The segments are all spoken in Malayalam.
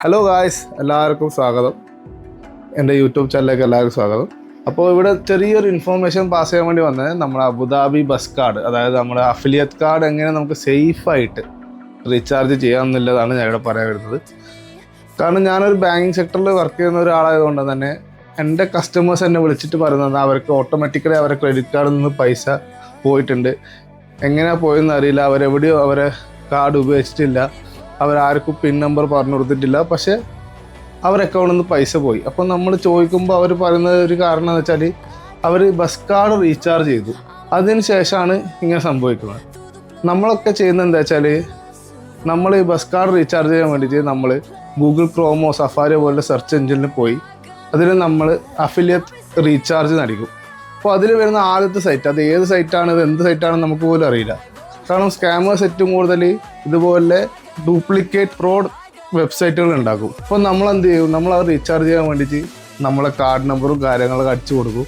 ഹലോ ഗായ്സ്, എല്ലാവർക്കും സ്വാഗതം. എൻ്റെ യൂട്യൂബ് ചാനലിലേക്ക് എല്ലാവർക്കും സ്വാഗതം. അപ്പോൾ ഇവിടെ ചെറിയൊരു ഇൻഫോർമേഷൻ പാസ് ചെയ്യാൻ വേണ്ടി വന്നത് നമ്മുടെ അബുദാബി ബസ് കാർഡ്, അതായത് നമ്മുടെ അഫിലിയേറ്റ് കാർഡ് എങ്ങനെ നമുക്ക് സേഫായിട്ട് റീചാർജ് ചെയ്യാമെന്നുള്ളതാണ് ഞാൻ ഇവിടെ പറയാൻ വരുന്നത്. കാരണം ഞാനൊരു ബാങ്കിങ് സെക്ടറിൽ വർക്ക് ചെയ്യുന്ന ഒരാളായതുകൊണ്ട് തന്നെ എൻ്റെ കസ്റ്റമേഴ്സ് എന്നെ വിളിച്ചിട്ട് പറയുന്നത് അവർക്ക് ഓട്ടോമാറ്റിക്കലി അവരെ ക്രെഡിറ്റ് കാർഡിൽ നിന്ന് പൈസ പോയിട്ടുണ്ട്. എങ്ങനെയാണ് പോയെന്ന് അറിയില്ല, അവരെവിടെയോ അവരെ കാർഡ് ഉപയോഗിച്ചിട്ടില്ല, അവരാർക്കും പിൻ നമ്പർ പറഞ്ഞു കൊടുത്തിട്ടില്ല, പക്ഷേ അവർ അക്കൗണ്ടിൽ നിന്ന് പൈസ പോയി. അപ്പോൾ നമ്മൾ ചോദിക്കുമ്പോൾ അവർ പറയുന്ന ഒരു കാരണം എന്ന് വെച്ചാൽ അവർ ബസ് കാർഡ് റീചാർജ് ചെയ്തു, അതിന് ശേഷമാണ് ഇങ്ങനെ സംഭവിക്കുന്നത്. നമ്മളൊക്കെ ചെയ്യുന്നത് എന്താ വെച്ചാൽ നമ്മൾ ഈ ബസ് കാർഡ് റീചാർജ് ചെയ്യാൻ വേണ്ടിയിട്ട് നമ്മൾ ഗൂഗിൾ ക്രോമോ സഫാരിയോ പോലുള്ള സെർച്ച് എഞ്ചിനിൽ പോയി അതിൽ നമ്മൾ അഫിലിയേറ്റ് റീചാർജ് നടിക്കും. അപ്പോൾ അതിൽ വരുന്ന ആദ്യത്തെ സൈറ്റ്, അത് ഏത് സൈറ്റാണ്, ഇത് എന്ത് സൈറ്റാണെന്ന് നമുക്ക് പോലും അറിയില്ല. കാരണം സ്കാമേഴ്സ് ഏറ്റവും കൂടുതൽ ഇതുപോലെ ഡ്യൂപ്ലിക്കേറ്റ് ഫ്രോഡ് വെബ്സൈറ്റുകൾ ഉണ്ടാക്കും. അപ്പോൾ നമ്മൾ എന്ത് ചെയ്യും, നമ്മൾ അത് റീചാർജ് ചെയ്യാൻ വേണ്ടിയിട്ട് നമ്മളെ കാർഡ് നമ്പറും കാര്യങ്ങളൊക്കെ അടിച്ചു കൊടുക്കും.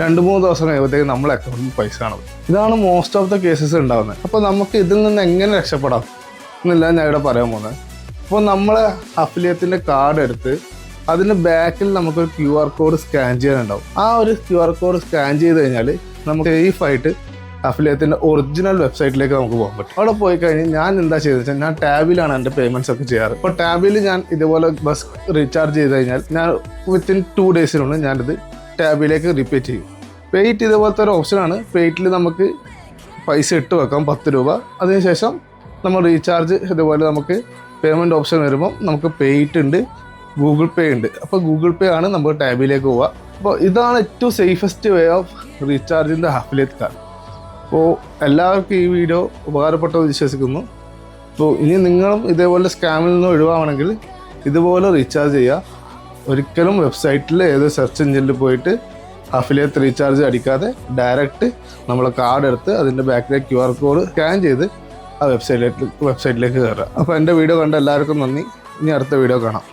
2-3 ദിവസം കഴിയുമ്പോഴത്തേക്ക് നമ്മളെ അക്കൗണ്ടിൽ പൈസ കാണും. ഇതാണ് മോസ്റ്റ് ഓഫ് ദ കേസസ് ഉണ്ടാകുന്നത്. അപ്പോൾ നമുക്ക് ഇതിൽ നിന്ന് എങ്ങനെ രക്ഷപ്പെടാം എന്നില്ല ഞാൻ ഇവിടെ പറയാൻ പോകുന്നത്. അപ്പോൾ നമ്മളെ അഫിലിയേറ്റിൻ്റെ കാർഡ് എടുത്ത് അതിൻ്റെ ബാക്കിൽ നമുക്കൊരു QR കോഡ് സ്കാൻ ചെയ്യാനുണ്ടാവും. ആ ഒരു QR കോഡ് സ്കാൻ ചെയ്ത് കഴിഞ്ഞാൽ നമുക്ക് സേഫായിട്ട് അഫിലിയേറ്റിൻ്റെ ഒറിജിനൽ വെബ്സൈറ്റിലേക്ക് നമുക്ക് പോകാൻ പറ്റും. അവിടെ പോയി കഴിഞ്ഞ് ഞാൻ എന്താ ചെയ്തത് വെച്ചാൽ ഞാൻ ടാബിലാണ് എൻ്റെ പേയ്മെൻറ്റ്സ് ഒക്കെ ചെയ്യാറ്. അപ്പോൾ ടാബിൽ ഞാൻ ഇതുപോലെ ബസ് റീചാർജ് ചെയ്ത് കഴിഞ്ഞാൽ ഞാൻ വിത്തിൻ 2 ഡേയ്സിനുള്ളിൽ ഞാനിത് ടാബിലേക്ക് റിപ്പീറ്റ് ചെയ്യും. പെയ്റ്റ് ഇതുപോലത്തെ ഒരു ഓപ്ഷനാണ്. പെയ്റ്റിൽ നമുക്ക് പൈസ ഇട്ട് വെക്കാം 10 രൂപ. അതിനുശേഷം നമ്മൾ റീചാർജ് ഇതുപോലെ നമുക്ക് പേയ്മെൻറ്റ് ഓപ്ഷൻ വരുമ്പം നമുക്ക് പെയ്റ്റ് ഉണ്ട്, ഗൂഗിൾ പേ ഉണ്ട്. അപ്പോൾ ഗൂഗിൾ പേ ആണ് നമ്മൾ ടാബിലേക്ക് പോവുക. അപ്പോൾ ഇതാണ് ഏറ്റവും safest way of recharging the affiliate card. അപ്പോൾ എല്ലാവർക്കും ഈ വീഡിയോ ഉപകാരപ്പെട്ടെന്ന് വിശ്വസിക്കുന്നു. അപ്പോൾ ഇനി നിങ്ങളും ഇതേപോലെ സ്കാമിൽ നിന്ന് ഒഴിവാണെങ്കിൽ ഇതുപോലെ റീചാർജ് ചെയ്യുക. ഒരിക്കലും വെബ്സൈറ്റിൽ ഏത് സെർച്ച് എഞ്ചിനിൽ പോയിട്ട് അഫിലിയേറ്റ് റീചാർജ് അടിക്കാതെ ഡയറക്റ്റ് നമ്മളെ കാർഡ് എടുത്ത് അതിൻ്റെ ബാക്കിലേക്ക് QR കോഡ് സ്കാൻ ചെയ്ത് ആ വെബ്സൈറ്റിലേക്ക് കയറുക. അപ്പോൾ എൻ്റെ വീഡിയോ കണ്ട എല്ലാവർക്കും നന്ദി. ഇനി അടുത്ത വീഡിയോ കാണാം.